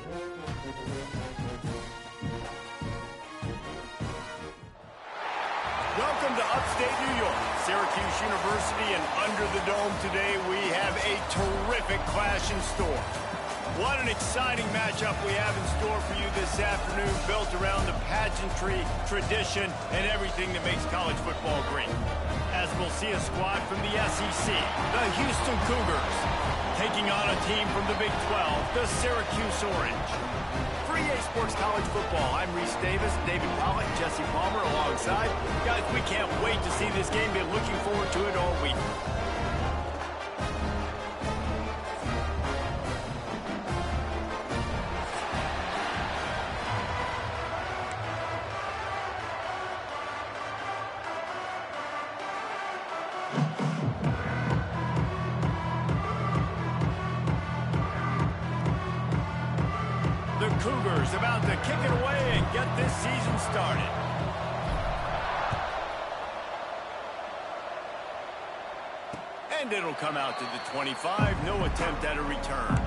Welcome to upstate New York, Syracuse University, and under the dome today we have a terrific clash in store. What an exciting matchup we have in store for you this afternoon, built around the pageantry, tradition, and everything that makes college football great. As we'll see a squad from the SEC, the Houston Cougars, taking on a team from the Big 12, the Syracuse Orange. For EA Sports College Football, I'm Reese Davis, David Pollack, Jesse Palmer alongside. Guys, we can't wait to see this game. Been looking forward to it all week. The Cougars about to kick it away and get this season started. And it'll come out to the 25. No attempt at a return.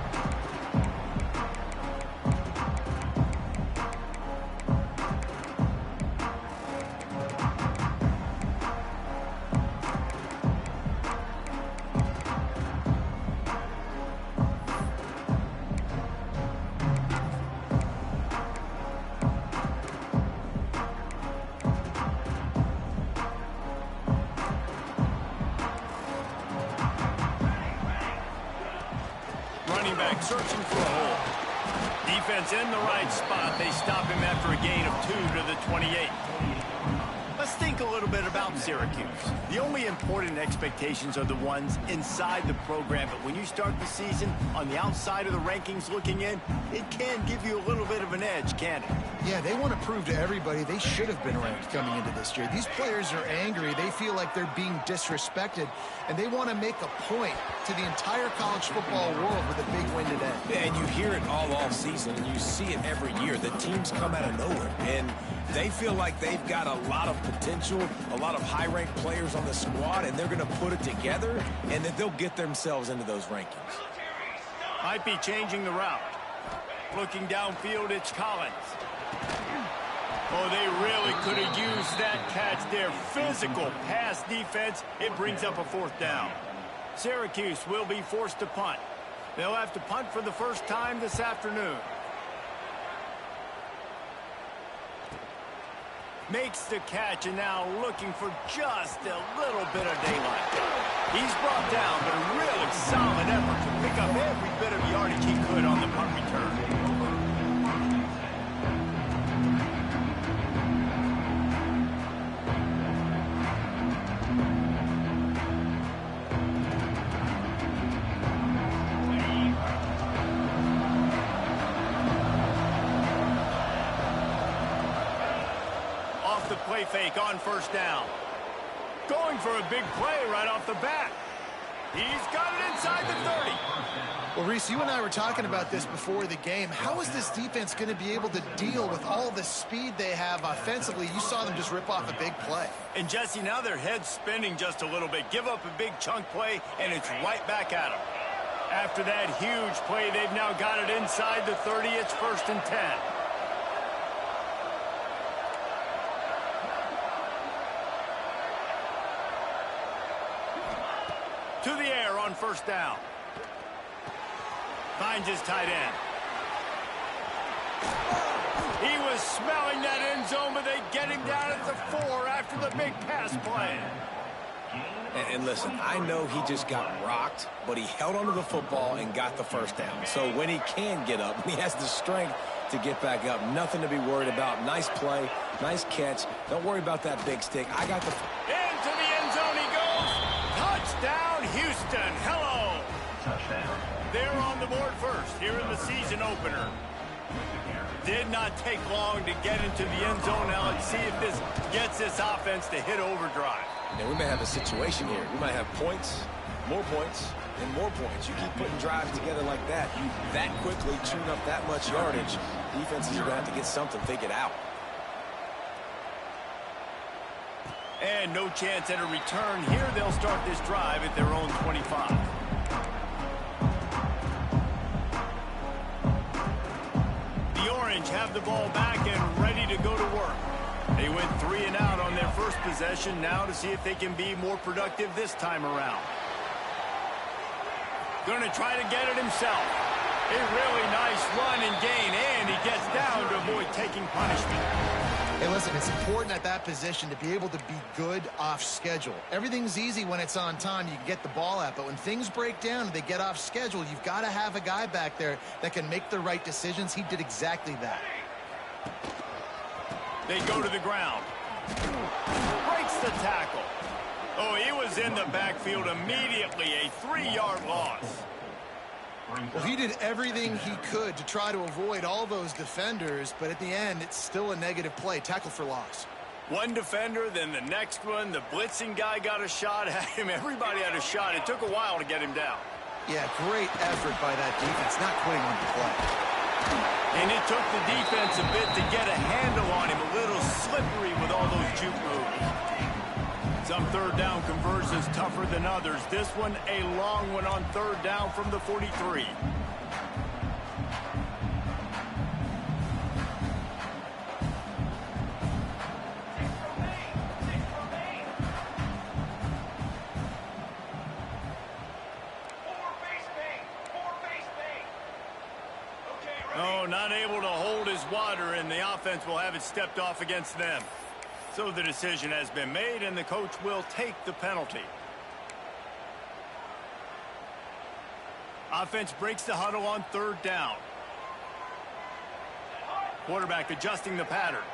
Running back searching for a hole. Defense in the right spot. They stop him after a gain of 2 to the 28. Let's think a little bit about Syracuse. The only important expectations are the ones inside the program, but when you start the season on the outside of the rankings looking in, it can give you a little bit of an edge, can't it? Yeah, they want to prove to everybody they should have been ranked coming into this year. These players are angry. They feel like they're being disrespected, and they want to make a point to the entire college football world with a big win today. Yeah, and you hear it all season, and you see it every year. The teams come out of nowhere, and they feel like they've got a lot of potential, a lot of high-ranked players on the squad, and they're going to put it together, and that they'll get themselves into those rankings. Might be changing the route. Looking downfield, it's Collins. Oh, they really could have used that catch there. Physical pass defense. It brings up a 4th down. Syracuse will be forced to punt. They'll have to punt for the first time this afternoon. Makes the catch, and now looking for just a little bit of daylight. He's brought down, but a really solid effort to pick up every bit of yardage he could on the punt return. The play fake on 1st down. Going for a big play right off the bat. He's got it inside the 30. Well, Reese, you and I were talking about this before the game. How is this defense going to be able to deal with all the speed they have offensively? You saw them just rip off a big play. And, Jesse, now their head's spinning just a little bit. Give up a big chunk play, and it's right back at them. After that huge play, they've now got it inside the 30. It's 1st and 10. To the air on 1st down. Finds his tight end. He was smelling that end zone, but they get him down at the 4 after the big pass play. And listen, I know he just got rocked, but he held onto the football and got the 1st down. So when he can get up, he has the strength to get back up. Nothing to be worried about. Nice play, nice catch. Don't worry about that big stick. I got the... Into the end zone he goes. Touchdown, Houston. Hello. Touchdown. They're on the board first here in the season opener. Did not take long to get into the end zone. Now let's see if this gets this offense to hit overdrive. And we may have a situation here. We might have points, and more points. You keep putting drives together like that, that quickly, chewing up that much yardage. Defenses are going to have to get something figured out. And no chance at a return here. They'll start this drive at their own 25. Coach have the ball back and ready to go to work. They went 3 and out on their first possession. Now to see if they can be more productive this time around. Going to try to get it himself. A really nice run and gain, and he gets down to avoid taking punishment. Hey, listen, it's important at that position to be able to be good off schedule. Everything's easy when it's on time. You can get the ball out, but when things break down and they get off schedule, you've got to have a guy back there that can make the right decisions. He did exactly that. They go to the ground. Breaks the tackle. Oh, he was in the backfield immediately. A 3-yard loss. Well, he did everything he could to try to avoid all those defenders, but at the end, it's still a negative play. Tackle for loss. One defender, then the next one. The blitzing guy got a shot at him. Everybody had a shot. It took a while to get him down. Yeah, great effort by that defense, not quitting on the play. And it took the defense a bit to get a handle on him. A little slippery with all those juke moves. Some third down conversions tougher than others. This one a long one on third down from the 43. Oh, not able to hold his water, and the offense will have it stepped off against them. So the decision has been made, and the coach will take the penalty. Offense breaks the huddle on third down. Quarterback adjusting the pattern.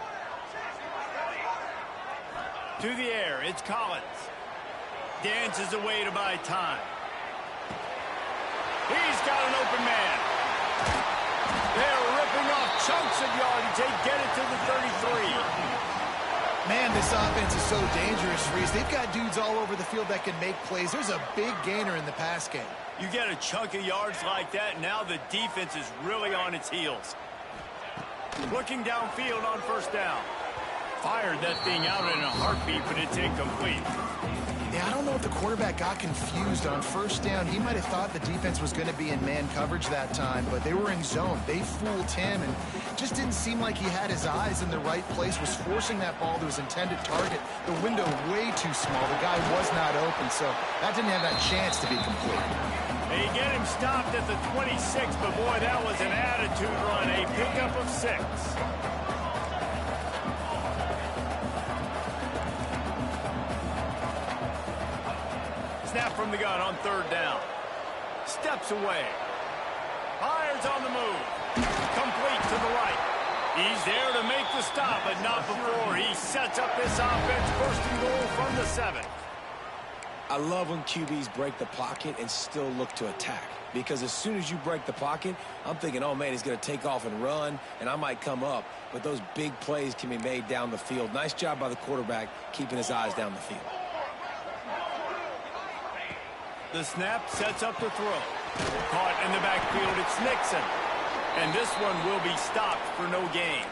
To the air, it's Collins. Dances away to buy time. He's got an open man. They're ripping off chunks of yardage. They get it to the 33. Man, this offense is so dangerous, Reese. They've got dudes all over the field that can make plays. There's a big gainer in the pass game. You get a chunk of yards like that, now the defense is really on its heels. Looking downfield on first down. Fired that thing out in a heartbeat, but it's incomplete. Yeah, I don't know if the quarterback got confused on first down. He might have thought the defense was going to be in man coverage that time, but they were in zone. They fooled him and just didn't seem like he had his eyes in the right place, was forcing that ball to his intended target. The window way too small. The guy was not open, so that didn't have that chance to be complete. They get him stopped at the 26, but boy, that was an attitude run. A pickup of 6. Snap from the gun on third down. Steps away. Fires on the move. Complete to the right. He's there to make the stop, but not before he sets up this offense. First and goal from the 7. I love when QBs break the pocket and still look to attack. Because as soon as you break the pocket, I'm thinking, oh, man, he's going to take off and run, and I might come up. But those big plays can be made down the field. Nice job by the quarterback keeping his eyes down the field. The snap sets up the throw. Caught in the backfield, it's Nixon. And this one will be stopped for no gain.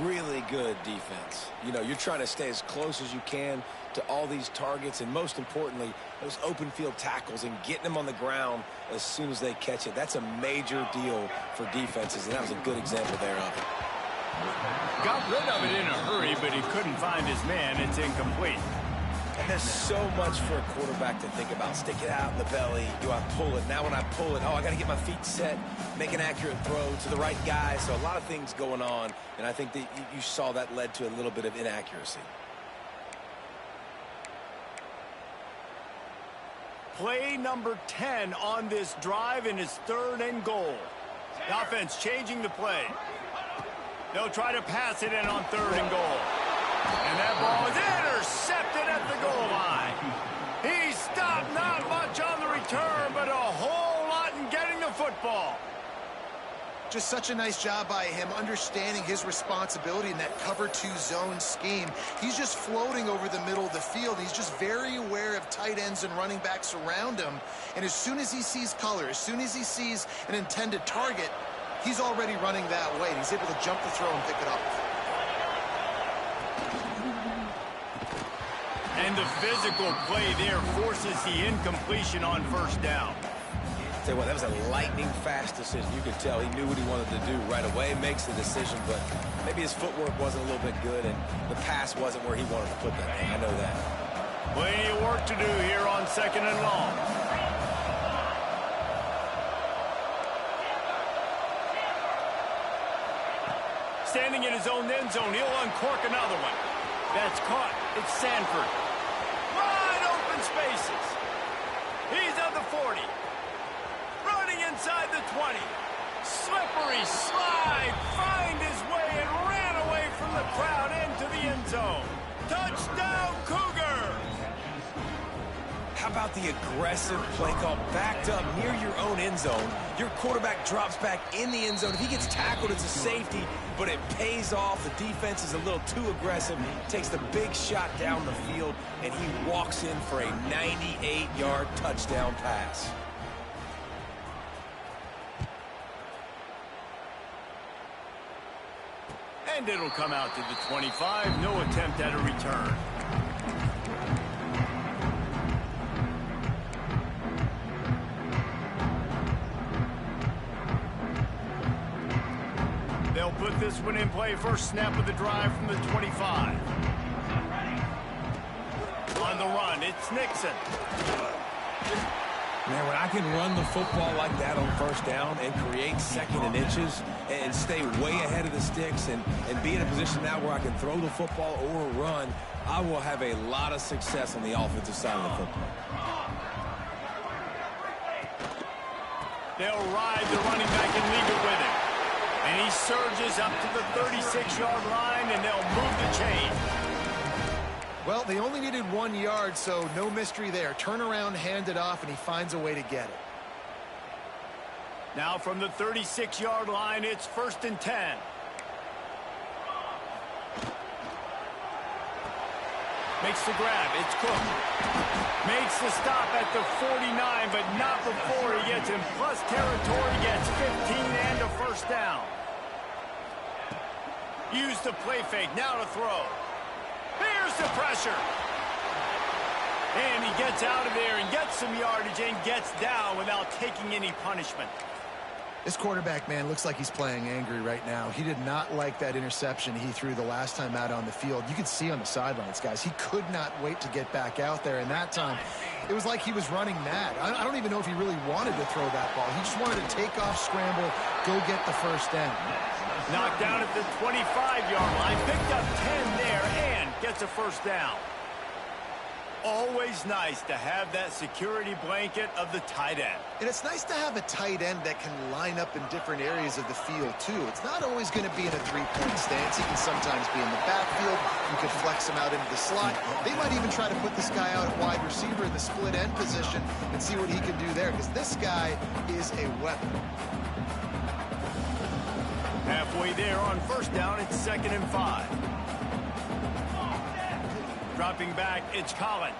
Really good defense. You know, you're trying to stay as close as you can to all these targets, and most importantly, those open field tackles and getting them on the ground as soon as they catch it. That's a major deal for defenses, and that was a good example there of it. Got rid of it in a hurry, but he couldn't find his man. It's incomplete. And there's so much for a quarterback to think about. Stick it out in the belly. Do I pull it? Now when I pull it, oh, I got to get my feet set, make an accurate throw to the right guy. So a lot of things going on, and I think that you saw that led to a little bit of inaccuracy. Play number 10 on this drive, and it's third and goal. The offense changing the play. They'll try to pass it in on third and goal. And that ball is intercepted at the goal line. He stopped, not much on the return, but a whole lot in getting the football. Just such a nice job by him understanding his responsibility in that cover 2 zone scheme. He's just floating over the middle of the field. He's just very aware of tight ends and running backs around him. And as soon as he sees color, as soon as he sees an intended target, he's already running that way. And he's able to jump the throw and pick it up. And the physical play there forces the incompletion on first down. Tell you what, that was a lightning-fast decision. You could tell he knew what he wanted to do right away, makes the decision, but maybe his footwork wasn't a little bit good, and the pass wasn't where he wanted to put that thing. I know that. Plenty of work to do here on 2nd and long. Standing in his own end zone, he'll uncork another one. That's caught. It's Sanford. Wide open spaces. He's at the 40. Running inside the 20. Slippery slide. Find his way and ran away from the crowd into the end zone. Touchdown, Cougars! How about the aggressive play call backed up near your own end zone? Your quarterback drops back in the end zone. If he gets tackled, it's a safety, but it pays off. The defense is a little too aggressive. Takes the big shot down the field, and he walks in for a 98-yard touchdown pass. And it'll come out to the 25. No attempt at a return. They'll put this one in play. First snap of the drive from the 25. On the run, it's Nixon. Man, when I can run the football like that on first down and create second and inches and stay way ahead of the sticks and be in a position now where I can throw the football or run, I will have a lot of success on the offensive side of the football. They'll ride the running back and leave it with him. And he surges up to the 36-yard line, and they'll move the chain. Well, they only needed 1 yard, so no mystery there. Turn around, hand it off, and he finds a way to get it. Now from the 36-yard line, it's 1st and 10. Makes the grab. It's Cook. Makes the stop at the 49, but not before he gets in plus territory, gets 15 and a first down. Use the play fake. Now to throw. Here's the pressure. And he gets out of there and gets some yardage and gets down without taking any punishment. This quarterback, man, looks like he's playing angry right now. He did not like that interception he threw the last time out on the field. You could see on the sidelines, guys, he could not wait to get back out there. And that time, it was like he was running mad. I don't even know if he really wanted to throw that ball. He just wanted to take off, scramble, go get the first down. Knocked down at the 25-yard line, picked up 10 there, and gets a first down. Always nice to have that security blanket of the tight end. And it's nice to have a tight end that can line up in different areas of the field, too. It's not always going to be in a three-point stance. He can sometimes be in the backfield. You could flex him out into the slot. They might even try to put this guy out at wide receiver in the split end position and see what he can do there, because this guy is a weapon. Halfway there on first down, it's 2nd and 5. Dropping back, it's Collins.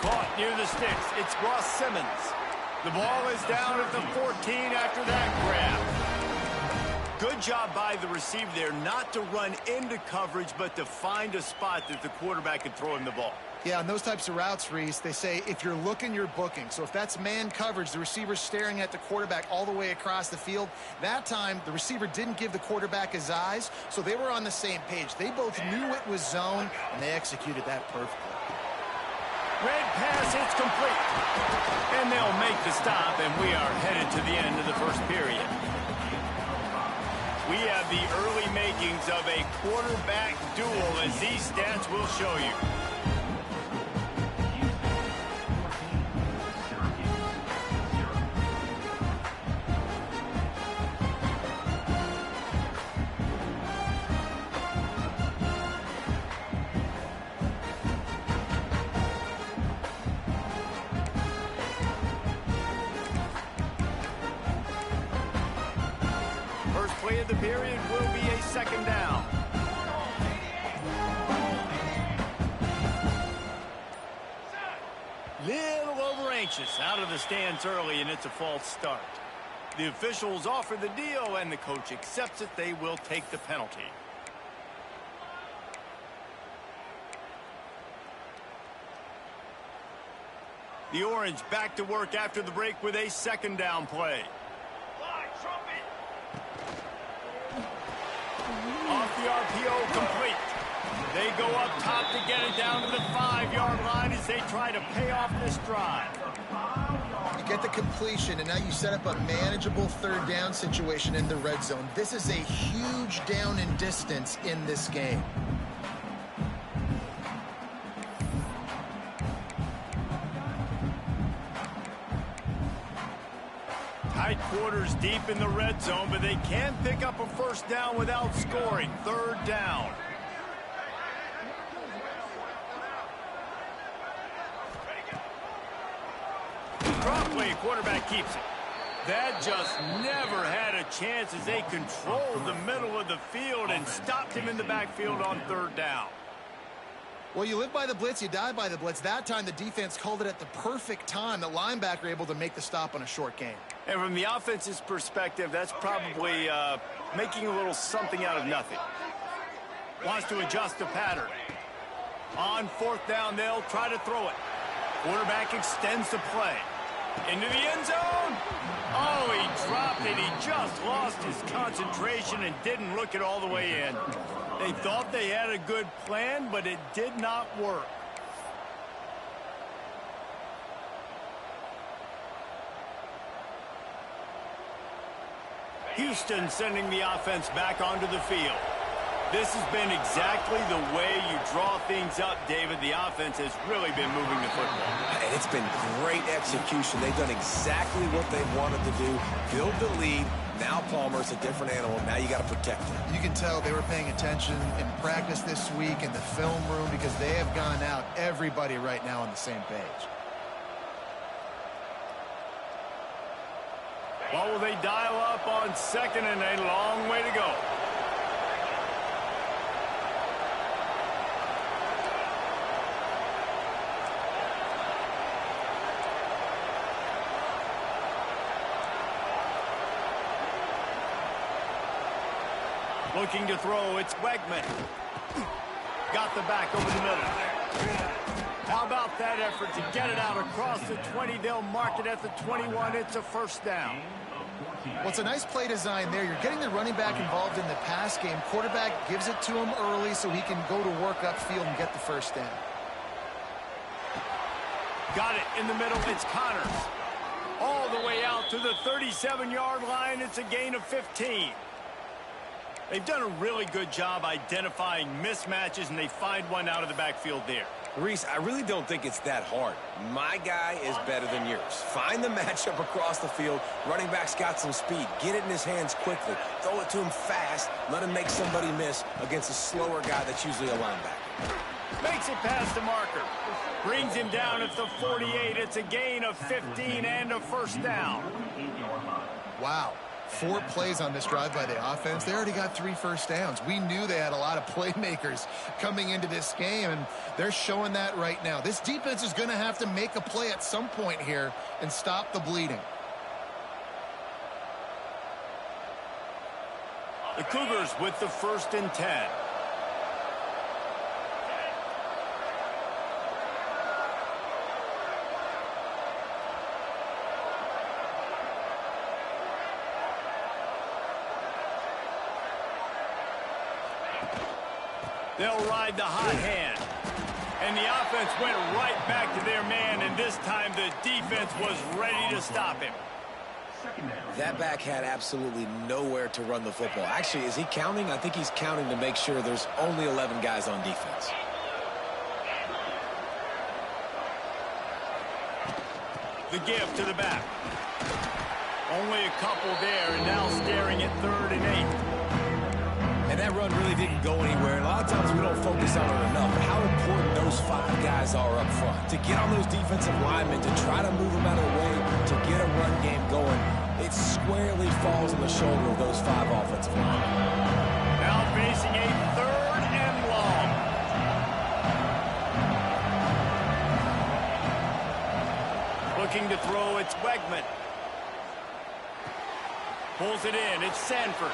Caught near the sticks. It's Ross Simmons. The ball is down at the 14 after that grab. Good job by the receiver there not to run into coverage, but to find a spot that the quarterback could throw him the ball. Yeah, on those types of routes, Reese, they say if you're looking, you're booking. So if that's man coverage, the receiver's staring at the quarterback all the way across the field. That time, the receiver didn't give the quarterback his eyes, so they were on the same page. They both knew it was zone, and they executed that perfectly. Red pass, it's complete. And they'll make the stop, and we are headed to the end of the first period. We have the early makings of a quarterback duel, as these stats will show you. Play of the period will be a 2nd down. Little over anxious out of the stands early, and it's a false start. The officials offer the deal, and the coach accepts it. They will take the penalty. The Orange back to work after the break with a second down play. Off the RPO, complete. They go up top to get it down to the 5-yard line as they try to pay off this drive. You get the completion, and now you set up a manageable third down situation in the red zone. This is a huge down in distance in this game. Tight quarters deep in the red zone, but they can pick up a first down without scoring. Third down. Drop play, quarterback keeps it. That just never had a chance as they controlled the middle of the field and stopped him in the backfield on third down. Well, you live by the blitz, you die by the blitz. That time the defense called it at the perfect time. The linebacker able to make the stop on a short gain. And from the offense's perspective, that's probably making a little something out of nothing. Wants to adjust the pattern. On fourth down, they'll try to throw it. Quarterback extends the play. Into the end zone. Oh, he dropped it. He just lost his concentration and didn't look it all the way in. They thought they had a good plan, but it did not work. Houston sending the offense back onto the field. This has been exactly the way you draw things up, David. The offense has really been moving the football. And it's been great execution. They've done exactly what they wanted to do. Build the lead. Now Palmer's a different animal. Now you got to protect him. You can tell they were paying attention in practice this week in the film room because they have gone out, everybody right now on the same page. What will they dial up on second and a long way to go? Looking to throw, it's Wegman. Got the back over the middle. How about that effort to get it out across the 20? They'll mark it at the 21. It's a first down. Well, it's a nice play design there. You're getting the running back involved in the pass game. Quarterback gives it to him early so he can go to work upfield and get the first down. Got it in the middle. It's Connors. All the way out to the 37-yard line. It's a gain of 15. They've done a really good job identifying mismatches, and they find one out of the backfield there. Reese, I really don't think it's that hard. My guy is better than yours. Find the matchup across the field. Running back's got some speed. Get it in his hands quickly. Throw it to him fast. Let him make somebody miss against a slower guy that's usually a linebacker. Makes it past the marker. Brings him down at the 48. It's a gain of 15 and a first down. Wow. 4 plays on this drive by the offense. They already got 3 first downs. We knew they had a lot of playmakers coming into this game, and they're showing that right now. This defense is going to have to make a play at some point here and stop the bleeding. The Cougars with the 1st and 10. They'll ride the hot hand. And the offense went right back to their man, and this time the defense was ready to stop him. That back had absolutely nowhere to run the football. Actually, is he counting? I think he's counting to make sure there's only 11 guys on defense. The give to the back. Only a couple there, and now staring at 3rd and 8. And that run really didn't go anywhere. A lot of times we don't focus on it enough. But how important those 5 guys are up front. To get on those defensive linemen, to try to move them out of the way, to get a run game going, it squarely falls on the shoulder of those 5 offensive linemen. Now facing a 3rd and long. Looking to throw, it's Wegman. Pulls it in, it's Sanford.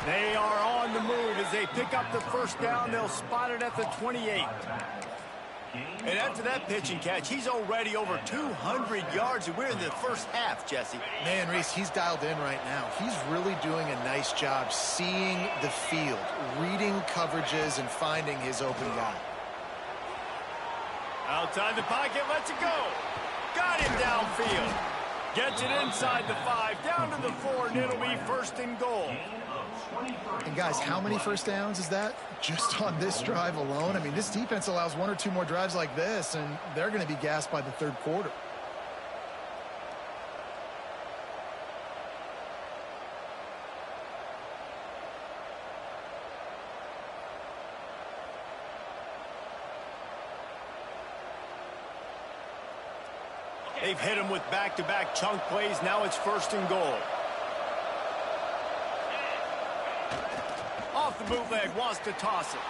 They are on the move as they pick up the first down. They'll spot it at the 28. And after that pitch and catch, he's already over 200 yards, and we're in the first half, Jesse. Man, Reese, he's dialed in right now. He's really doing a nice job seeing the field, reading coverages, and finding his open guy. Outside the pocket, lets it go. Got him downfield. Gets it inside the 5, down to the 4, and it'll be first and goal. And guys, how many first downs is that just on this drive alone? I mean, this defense allows 1 or 2 more drives like this, and they're going to be gassed by the third quarter. They've hit him with back-to-back chunk plays. Now it's first and goal. Off the bootleg, wants to toss it.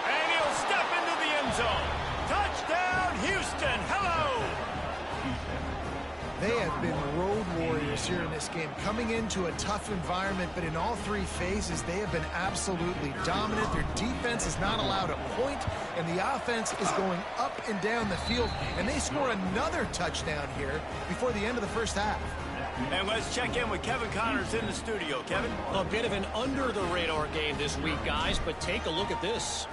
And he'll step into the end zone. Touchdown, Houston. Hello. They have been road warriors here in this game, coming into a tough environment, but in all 3 phases, they have been absolutely dominant. Their defense is not allowed a point, and the offense is going up and down the field, and they score another touchdown here before the end of the first half. And let's check in with Kevin Connors in the studio. Kevin? A bit of an under-the-radar game this week, guys, but take a look at this.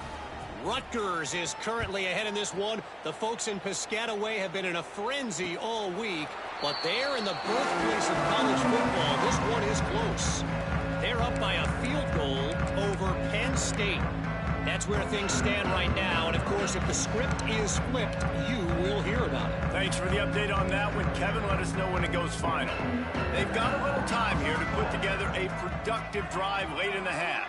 Rutgers is currently ahead in this one. The folks in Piscataway have been in a frenzy all week, but they're in the birthplace of college football. This one is close. They're up by a field goal over Penn State. That's where things stand right now, and of course, if the script is flipped, you will hear about it. Thanks for the update on that one, Kevin. Let us know when it goes final. They've got a little time here to put together a productive drive late in the half.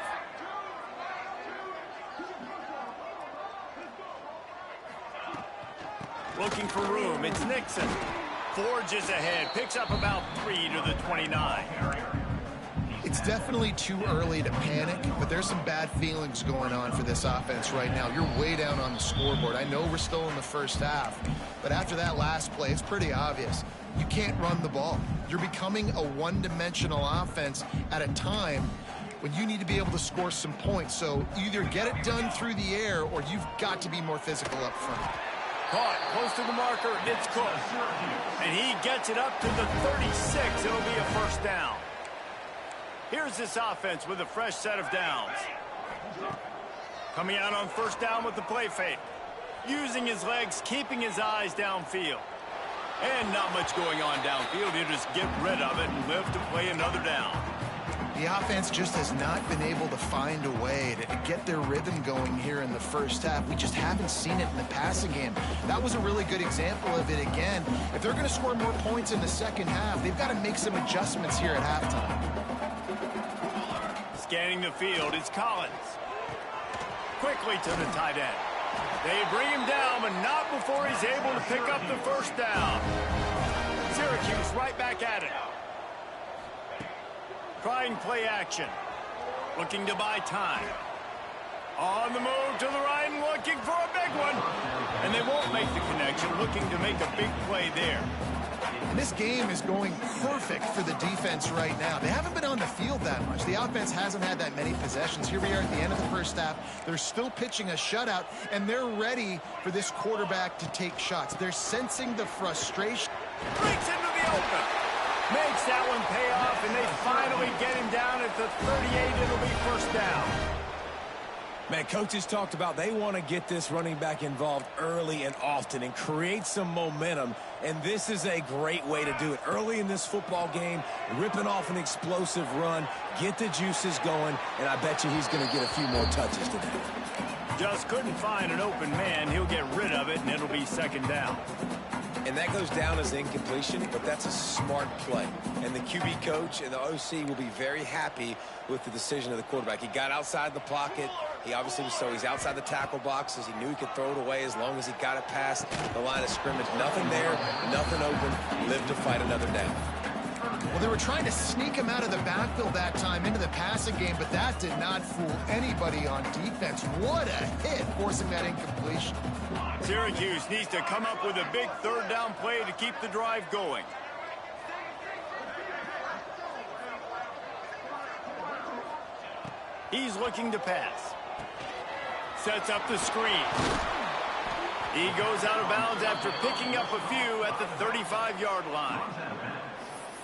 Looking for room, it's Nixon. Forges ahead, picks up about 3 to the 29. It's definitely too early to panic, but there's some bad feelings going on for this offense right now. You're way down on the scoreboard. I know we're still in the first half, but after that last play, it's pretty obvious. You can't run the ball. You're becoming a one-dimensional offense at a time when you need to be able to score some points. So either get it done through the air or you've got to be more physical up front. Caught, close to the marker, it's Cook. And he gets it up to the 36. It'll be a first down. Here's this offense with a fresh set of downs. Coming out on first down with the play fake. Using his legs, keeping his eyes downfield. And not much going on downfield. He'll just get rid of it and live to play another down. The offense just has not been able to find a way to get their rhythm going here in the first half. We just haven't seen it in the passing game. That was a really good example of it again. If they're going to score more points in the second half, they've got to make some adjustments here at halftime. Scanning the field, it's Collins. Quickly to the tight end. They bring him down, but not before he's able to pick up the first down. Syracuse right back at it. Trying play action. Looking to buy time. On the move to the right and looking for a big one. And they won't make the connection, looking to make a big play there. And this game is going perfect for the defense right now. They haven't been on the field that much. The offense hasn't had that many possessions. Here we are at the end of the first half. They're still pitching a shutout, and they're ready for this quarterback to take shots. They're sensing the frustration. Breaks into the open. Makes that one pay off, and they finally get him down at the 38. It'll be first down. Man, coaches talked about they want to get this running back involved early and often and create some momentum, and this is a great way to do it. Early in this football game, ripping off an explosive run, get the juices going, and I bet you he's going to get a few more touches today. Just couldn't find an open man. He'll get rid of it, and it'll be second down. And that goes down as incompletion, but that's a smart play. And the QB coach and the OC will be very happy with the decision of the quarterback. He got outside the pocket. He obviously was he's outside the tackle boxes. He knew he could throw it away as long as he got it past the line of scrimmage. Nothing there, nothing open. Live to fight another down. Well, they were trying to sneak him out of the backfield that time into the passing game, but that did not fool anybody on defense. What a hit, forcing that incompletion. Syracuse needs to come up with a big third down play to keep the drive going. He's looking to pass. Sets up the screen. He goes out of bounds after picking up a few at the 35-yard line.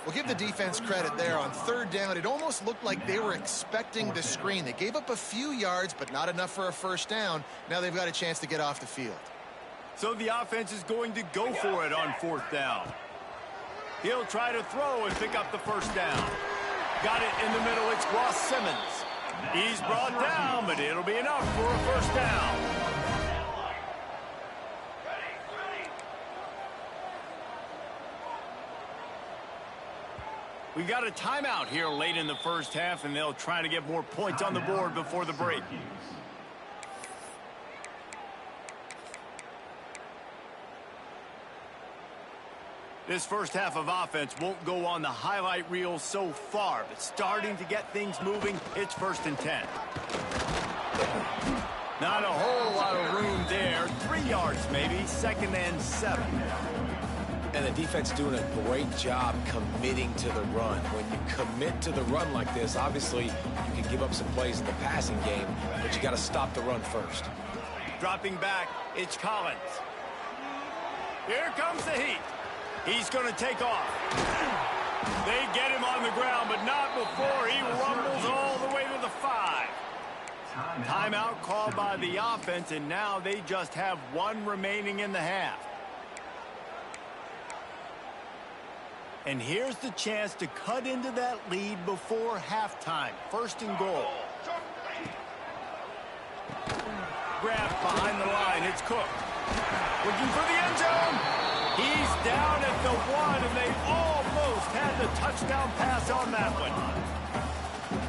We'll give the defense credit there. On third down, it almost looked like they were expecting the screen. They gave up a few yards, but not enough for a first down. Now they've got a chance to get off the field. So the offense is going to go for it on fourth down. He'll try to throw and pick up the first down. Got it in the middle. It's Ross Simmons. He's brought down, but it'll be enough for a first down. We got a timeout here late in the first half, and they'll try to get more points on the board before the break. This first half of offense won't go on the highlight reel so far, but starting to get things moving, it's 1st and 10. Not a whole lot of room there. 3 yards maybe, 2nd and 7. And the defense doing a great job committing to the run. When you commit to the run like this, obviously you can give up some plays in the passing game, but you got to stop the run first. Dropping back, it's Collins. Here comes the heat. He's going to take off. They get him on the ground, but not before he rumbles all the way to the 5. Timeout called by the offense, and now they just have 1 remaining in the half. And here's the chance to cut into that lead before halftime. 1st and goal. Grabbed behind the line. It's Cook. Looking for the end zone. He's down at the 1, and they almost had the touchdown pass on that one.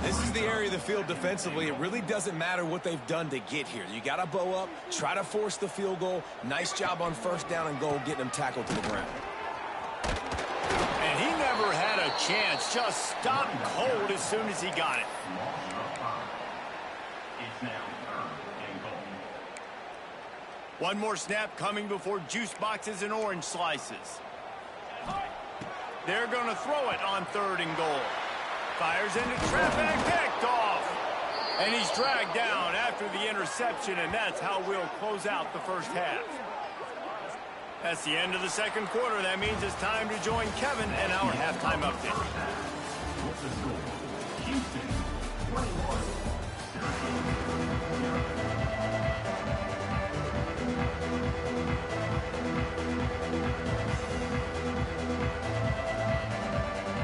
This is the area of the field defensively. It really doesn't matter what they've done to get here. You got to bow up, try to force the field goal. Nice job on 1st down and goal, getting them tackled to the ground. And he never had a chance. Just stopped cold as soon as he got it. One more snap coming before juice boxes and orange slices. They're going to throw it on 3rd and goal. Fires into traffic, picked off. And he's dragged down after the interception, and that's how we'll close out the first half. That's the end of the 2nd quarter. That means it's time to join Kevin and our halftime update.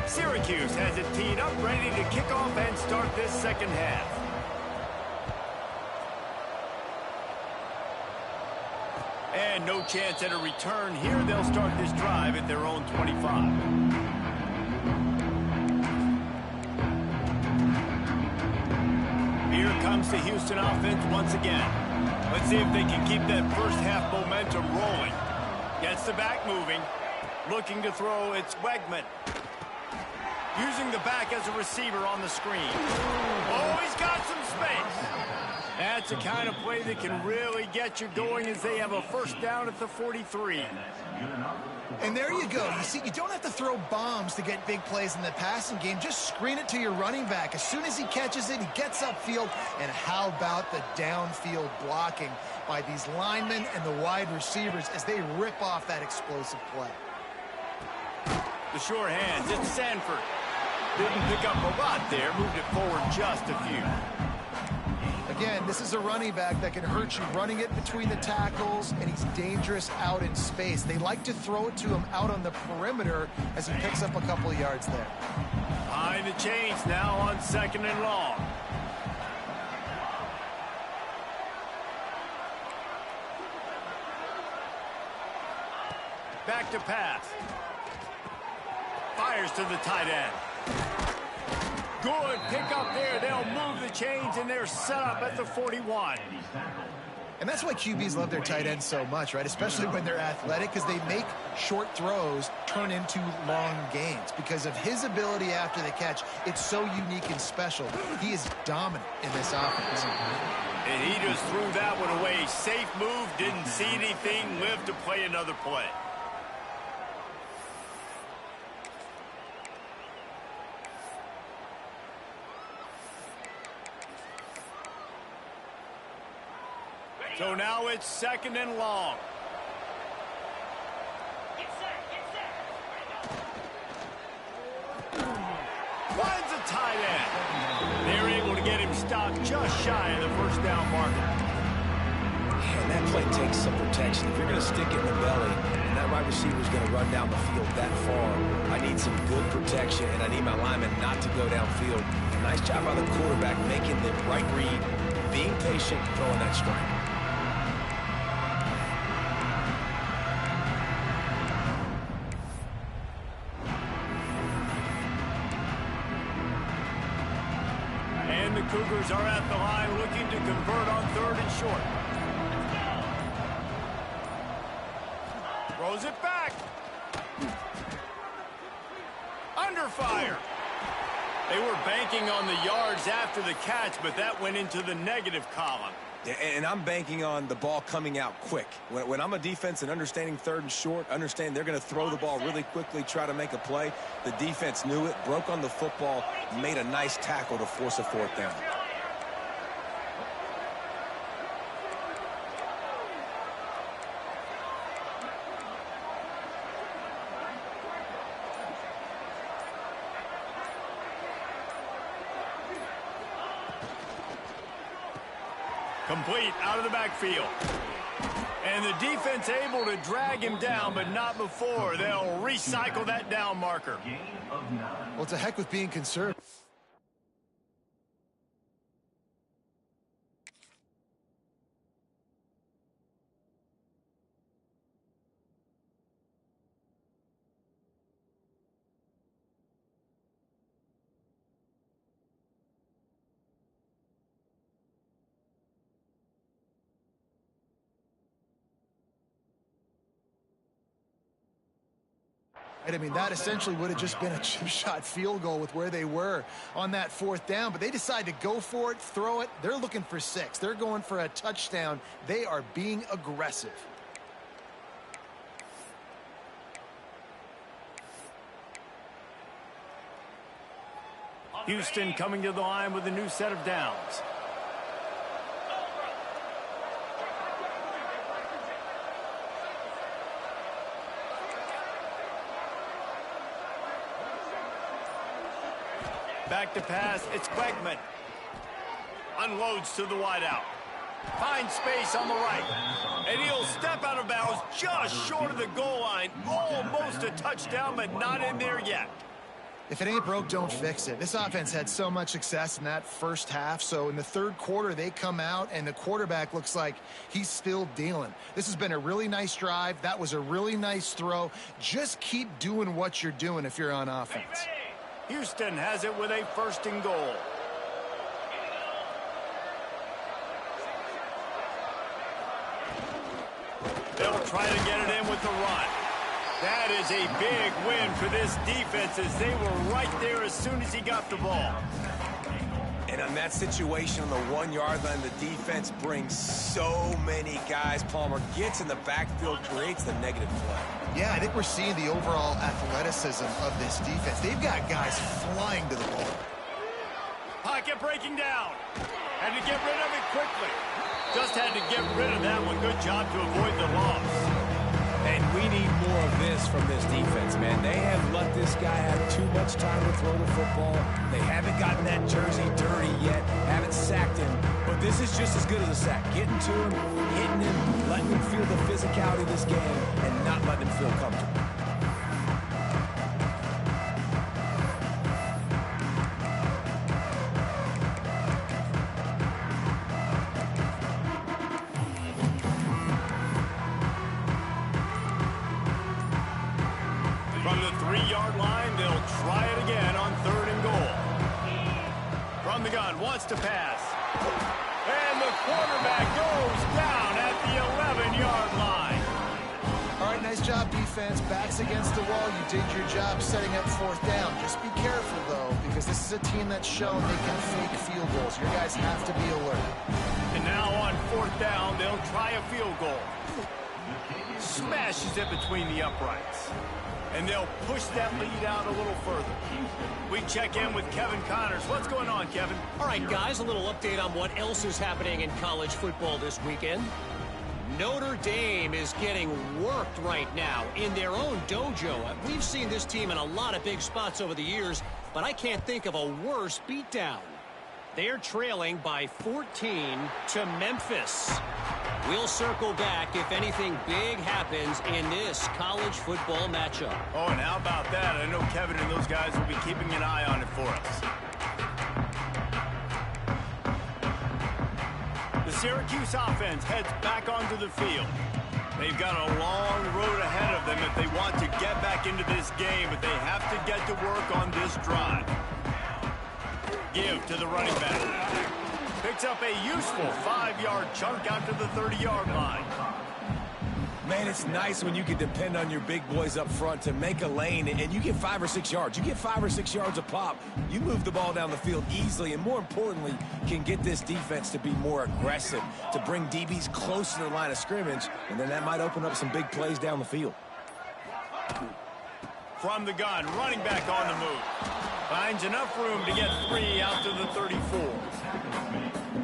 Syracuse has it teed up, ready to kick off and start this 2nd half. And no chance at a return here. They'll start this drive at their own 25. Here comes the Houston offense once again. Let's see if they can keep that first half momentum rolling. Gets the back moving. Looking to throw, it's Wegman. Using the back as a receiver on the screen. Oh, he's got some space. That's the kind of play that can really get you going as they have a 1st down at the 43. And there you go. You see, you don't have to throw bombs to get big plays in the passing game. Just screen it to your running back. As soon as he catches it, he gets upfield. And how about the downfield blocking by these linemen and the wide receivers as they rip off that explosive play. The sure hands, it's Sanford. Didn't pick up a lot there, moved it forward just a few. Again, this is a running back that can hurt you, running it between the tackles, and he's dangerous out in space. They like to throw it to him out on the perimeter as he picks up a couple of yards there. Behind the chains now on 2nd and long. Back to pass. Fires to the tight end. Good pick up there. They'll move the chains, and they're set up at the 41. And that's why QBs love their tight ends so much, right? Especially when they're athletic, because they make short throws turn into long gains. Because of his ability after the catch, it's so unique and special. He is dominant in this offense. And he just threw that one away. Safe move, didn't see anything, lived to play another play. So now it's 2nd and long. Finds a tight end. They're able to get him stopped just shy of the first down marker. And that play takes some protection. If you're going to stick it in the belly and that wide receiver is going to run down the field that far, I need some good protection, and I need my lineman not to go downfield. Nice job by the quarterback making the right read, being patient, throwing that strike. And the Cougars are at the line looking to convert on 3rd and short. Throws it back. Under fire. They were banking on the yards after the catch, but that went into the negative column. Yeah, and I'm banking on the ball coming out quick. When I'm a defense and understanding 3rd and short, understand they're going to throw the ball really quickly, try to make a play. The defense knew it, broke on the football, made a nice tackle to force a 4th down. Complete out of the backfield. And the defense able to drag him down, but not before. They'll recycle that down marker. Well, it's a heck with being conservative. I mean, that essentially would have just been a chip shot field goal with where they were on that 4th down. But they decide to go for it, throw it. They're looking for 6. They're going for a touchdown. They are being aggressive. Houston coming to the line with a new set of downs. Back to pass, it's Quegman. Unloads to the wideout. Finds space on the right. And he'll step out of bounds just short of the goal line. Almost a touchdown, but not in there yet. If it ain't broke, don't fix it. This offense had so much success in that first half, so in the 3rd quarter, they come out, and the quarterback looks like he's still dealing. This has been a really nice drive. That was a really nice throw. Just keep doing what you're doing if you're on offense. Houston has it with a 1st and goal. They'll try to get it in with the run. That is a big win for this defense as they were right there as soon as he got the ball. And on that situation on the 1-yard line, the defense brings so many guys. Palmer gets in the backfield, creates the negative play. Yeah, I think we're seeing the overall athleticism of this defense. They've got guys flying to the ball. Pocket breaking down. Had to get rid of it quickly. Just had to get rid of that one. Good job to avoid the loss. And we need more of this from this defense, man. They have let this guy have too much time to throw the football. They haven't gotten that jersey dirty yet, haven't sacked him. But this is just as good as a sack. Getting to him, hitting him, letting him feel the physicality of this game, and not letting him feel comfortable. From the 3-yard line, they'll try it again on 3rd and goal. From the gun, wants to pass. And the quarterback goes down at the 11-yard line. All right, nice job, defense. Backs against the wall. You did your job setting up 4th down. Just be careful, though, because this is a team that's shown they can fake field goals. Your guys have to be alert. And now on 4th down, they'll try a field goal. Smashes it between the uprights. And they'll push that lead out a little further. We check in with Kevin Connors. What's going on, Kevin? All right, guys, a little update on what else is happening in college football this weekend. Notre Dame is getting worked right now in their own dojo. We've seen this team in a lot of big spots over the years, but I can't think of a worse beatdown. They're trailing by 14 to Memphis. We'll circle back if anything big happens in this college football matchup. Oh, and how about that? I know Kevin and those guys will be keeping an eye on it for us. The Syracuse offense heads back onto the field. They've got a long road ahead of them if they want to get back into this game, but they have to get to work on this drive. Give to the running back. Picks up a useful 5-yard chunk out to the 30-yard line. Man, it's nice when you can depend on your big boys up front to make a lane, and you get 5 or 6 yards. You get 5 or 6 yards a pop. You move the ball down the field easily, and more importantly, can get this defense to be more aggressive, to bring DBs close to the line of scrimmage, and then that might open up some big plays down the field. From the gun, running back on the move. Finds enough room to get 3 out to the 34.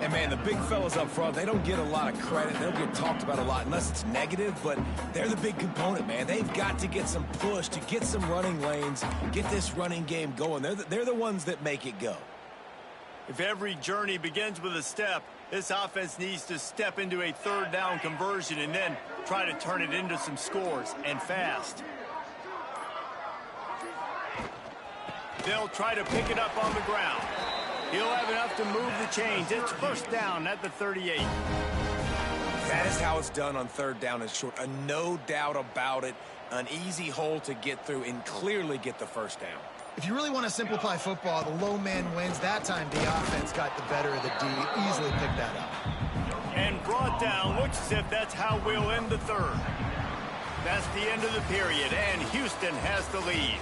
And, man, the big fellas up front, they don't get a lot of credit. They don't get talked about a lot unless it's negative, but they're the big component, man. They've got to get some push, to get some running lanes, get this running game going. They're the ones that make it go. If every journey begins with a step, this offense needs to step into a third down conversion and then try to turn it into some scores, and fast. They'll try to pick it up on the ground. He'll have enough to move the chains. It's first down at the 38. That is how it's done on third down and short. No doubt about it. An easy hole to get through and clearly get the first down. If you really want to simplify football, the low man wins. That time the offense got the better of the D. Easily picked that up. And brought down. Looks as if that's how we'll end the third. That's the end of the period, and Houston has the lead.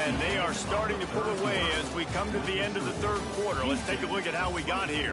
And they are starting to pull away as we come to the end of the third quarter. Let's take a look at how we got here.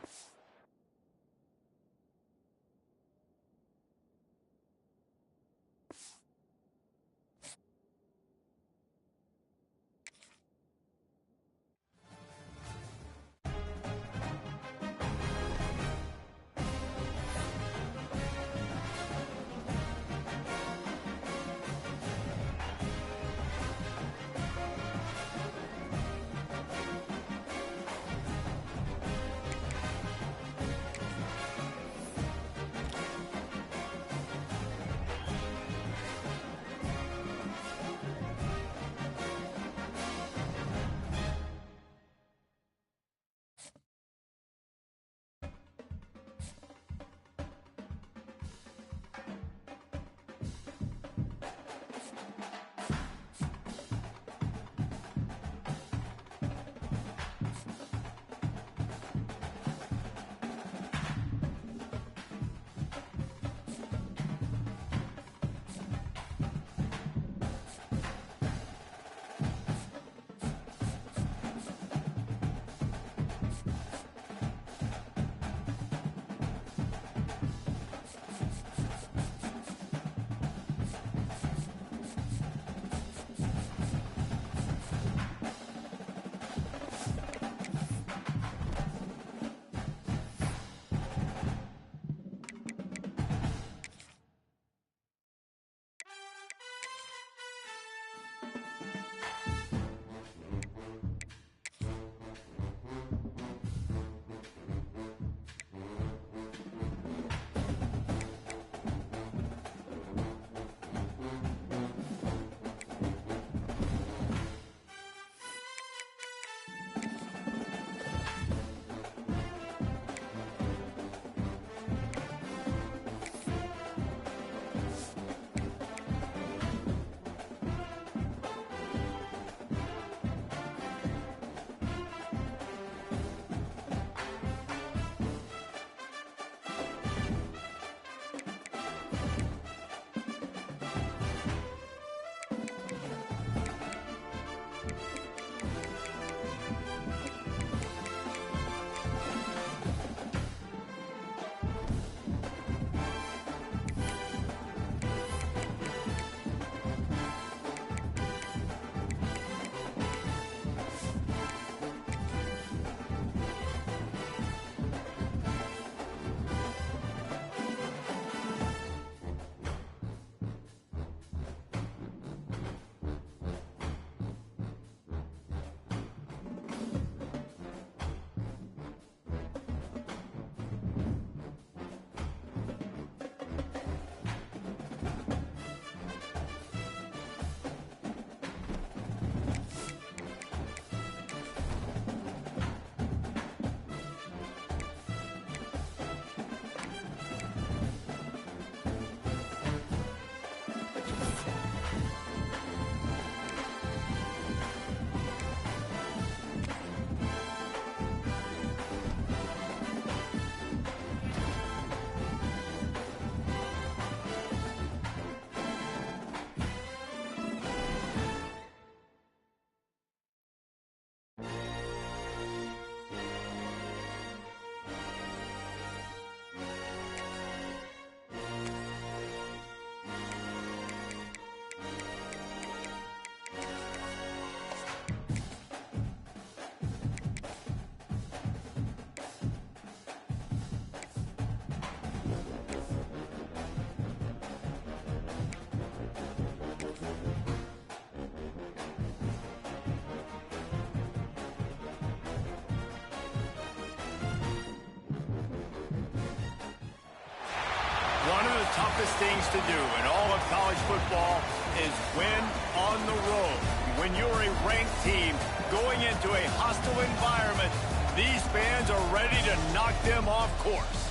toughest things to do in all of college football is win on the road. When you're a ranked team going into a hostile environment, these fans are ready to knock them off course.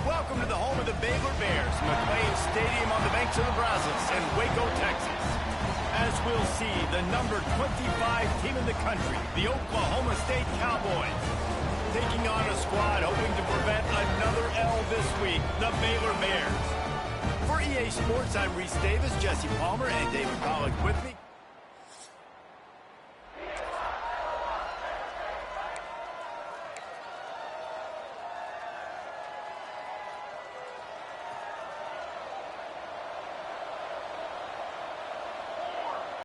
Welcome to the home of the Baylor Bears, McLean Stadium on the banks of the Brazos in Waco, Texas. As we'll see, the number 25 team in the country, the Oklahoma State Cowboys, taking on a squad hoping to prevent another L this week, the Baylor Bears. For EA Sports, I'm Reese Davis, Jesse Palmer, and David Pollack with me.